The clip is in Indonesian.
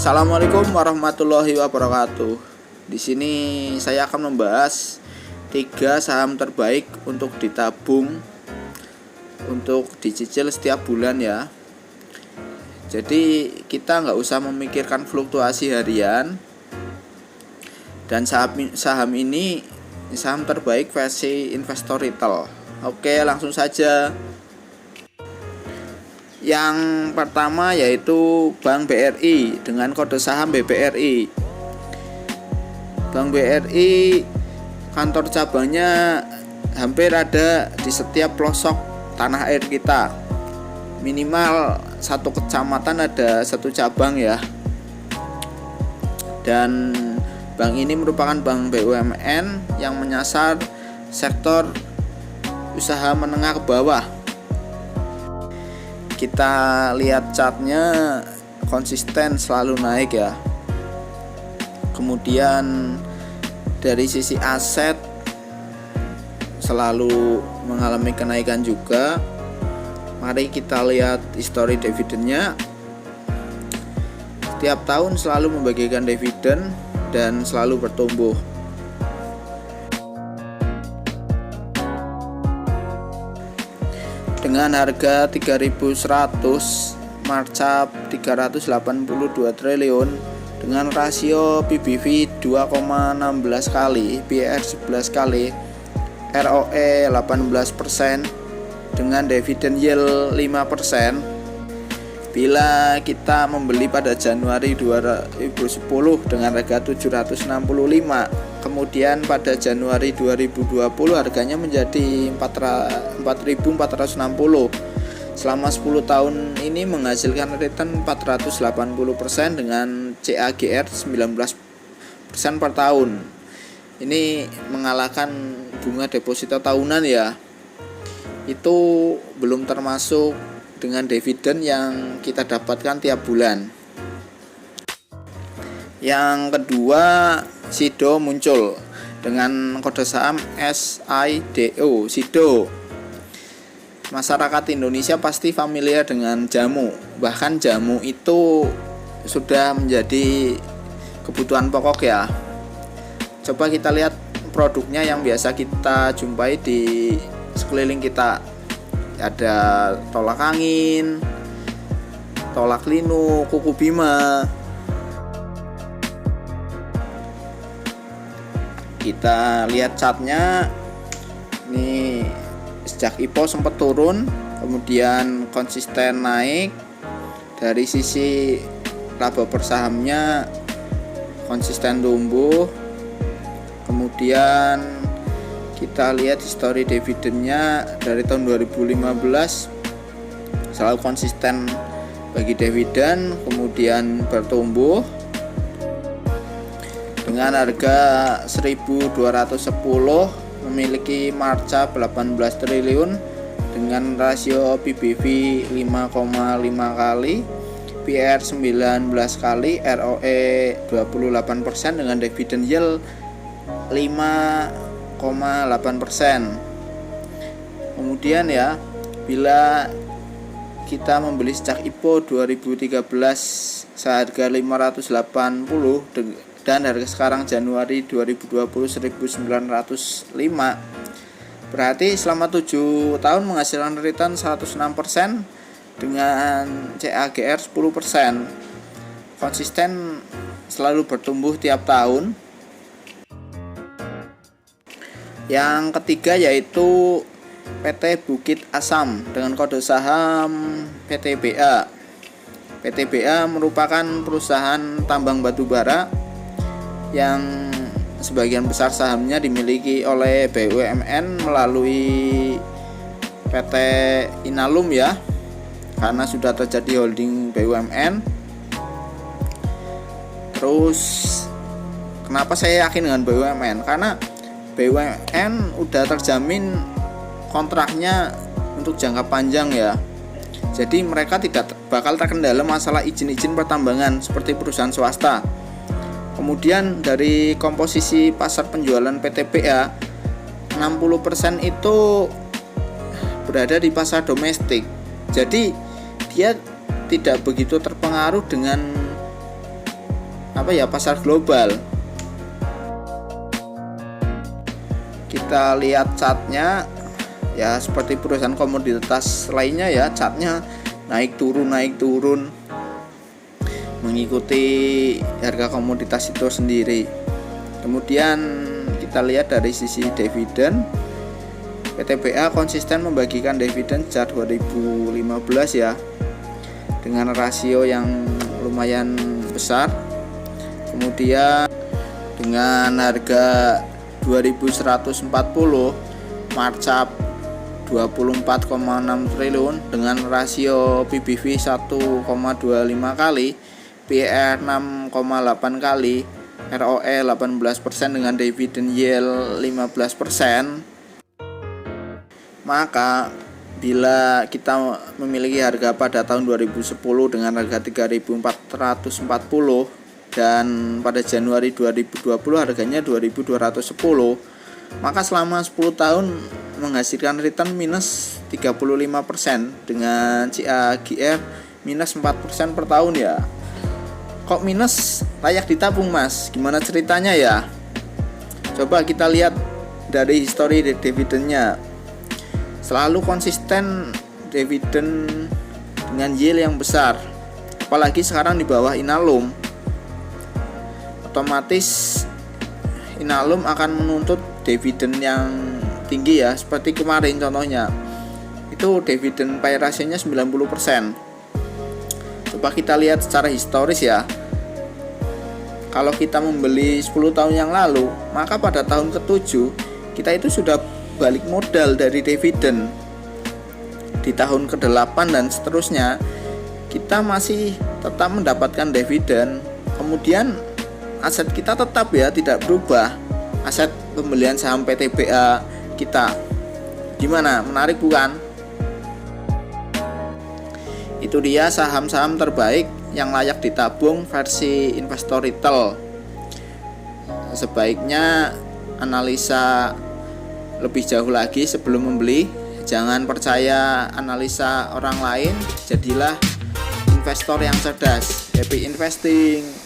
Assalamualaikum warahmatullahi wabarakatuh. Di sini saya akan membahas 3 saham terbaik untuk ditabung, untuk dicicil setiap bulan ya. Jadi kita nggak usah memikirkan fluktuasi harian. Dan saham ini saham terbaik versi investor retail. Oke, langsung saja. Yang pertama yaitu Bank BRI dengan kode saham BBRI. Bank BRI kantor cabangnya hampir ada di setiap pelosok tanah air kita. Minimal satu kecamatan ada satu cabang ya. Dan bank ini merupakan bank BUMN yang menyasar sektor usaha menengah ke bawah. Kita lihat chartnya konsisten selalu naik ya. Kemudian dari sisi aset selalu mengalami kenaikan juga. Mari kita lihat histori dividennya. Setiap tahun selalu membagikan dividen dan selalu bertumbuh. Dengan harga 3.100, markup 382 triliun dengan rasio PBV 2,16 kali, PER 11 kali, ROE 18% dengan dividen yield 5%. Bila kita membeli pada Januari 2010 dengan harga 765, kemudian pada Januari 2020 harganya menjadi 4.460. Selama 10 tahun ini menghasilkan return 480% dengan CAGR 19% per tahun. Ini mengalahkan bunga deposito tahunan ya. Itu belum termasuk dengan dividen yang kita dapatkan tiap bulan. Yang kedua, SIDO muncul dengan kode saham SIDO, SIDO. Masyarakat Indonesia pasti familiar dengan jamu. Bahkan jamu itu sudah menjadi kebutuhan pokok ya. Coba kita lihat produknya yang biasa kita jumpai di sekeliling kita. Ada tolak angin, tolak linu, kuku bima. Kita lihat chartnya. Ini sejak IPO sempat turun, kemudian konsisten naik. Dari sisi laba per sahamnya konsisten tumbuh. Kemudian kita lihat histori dividennya dari tahun 2015 selalu konsisten bagi dividen, kemudian bertumbuh dengan harga 1.210, memiliki markup 18 triliun dengan rasio PBV 5,5 kali, PER 19 kali, ROE 28% dengan dividen yield 5,8%. Kemudian ya, bila kita membeli sejak IPO 2013 seharga 580 dan harga sekarang Januari 2020 1.905, berarti selama 7 tahun menghasilkan return 106% dengan CAGR 10%. Konsisten selalu bertumbuh tiap tahun. Yang ketiga yaitu PT Bukit Asam dengan kode saham PTBA. PTBA merupakan perusahaan tambang batubara yang sebagian besar sahamnya dimiliki oleh BUMN melalui PT Inalum ya, karena sudah terjadi holding BUMN. Terus kenapa saya yakin dengan BUMN? Karena BUMN udah terjamin kontraknya untuk jangka panjang ya. Jadi mereka tidak bakal terkendala masalah izin-izin pertambangan seperti perusahaan swasta. Kemudian dari komposisi pasar penjualan PTBA 60% itu berada di pasar domestik. Jadi dia tidak begitu terpengaruh dengan pasar global. Kita lihat chartnya ya, seperti perusahaan komoditas lainnya ya, chartnya naik turun mengikuti harga komoditas itu sendiri. Kemudian kita lihat dari sisi dividen, PTBA konsisten membagikan dividen sejak 2015 ya, dengan rasio yang lumayan besar. Kemudian dengan harga 2140 markup 24,6 triliun dengan rasio PBV 1,25 kali, PER 6,8 kali, ROE 18% dengan dividen yield 15%. Maka bila kita memiliki harga pada tahun 2010 dengan harga 3.440 dan pada Januari 2020 harganya 2.210, maka selama 10 tahun menghasilkan return minus 35% dengan CAGR minus 4% per tahun ya. Kok minus, layak ditabung mas? Gimana ceritanya ya? Coba kita lihat dari histori dividennya. Selalu konsisten dividen dengan yield yang besar, apalagi sekarang di bawah Inalum. Otomatis Inalum akan menuntut dividen yang tinggi ya, seperti kemarin contohnya itu dividen pay ratio-nya 90%. Coba kita lihat secara historis ya. Kalau kita membeli 10 tahun yang lalu, maka pada tahun ke-7 kita itu sudah balik modal dari dividen. Di tahun ke-8 dan seterusnya kita masih tetap mendapatkan dividen. Kemudian aset kita tetap ya tidak berubah, aset pembelian saham PTBA kita. Gimana, menarik bukan? Itu dia saham-saham terbaik yang layak ditabung versi investor retail. Sebaiknya analisa lebih jauh lagi sebelum membeli. Jangan percaya analisa orang lain, jadilah investor yang cerdas. Happy investing.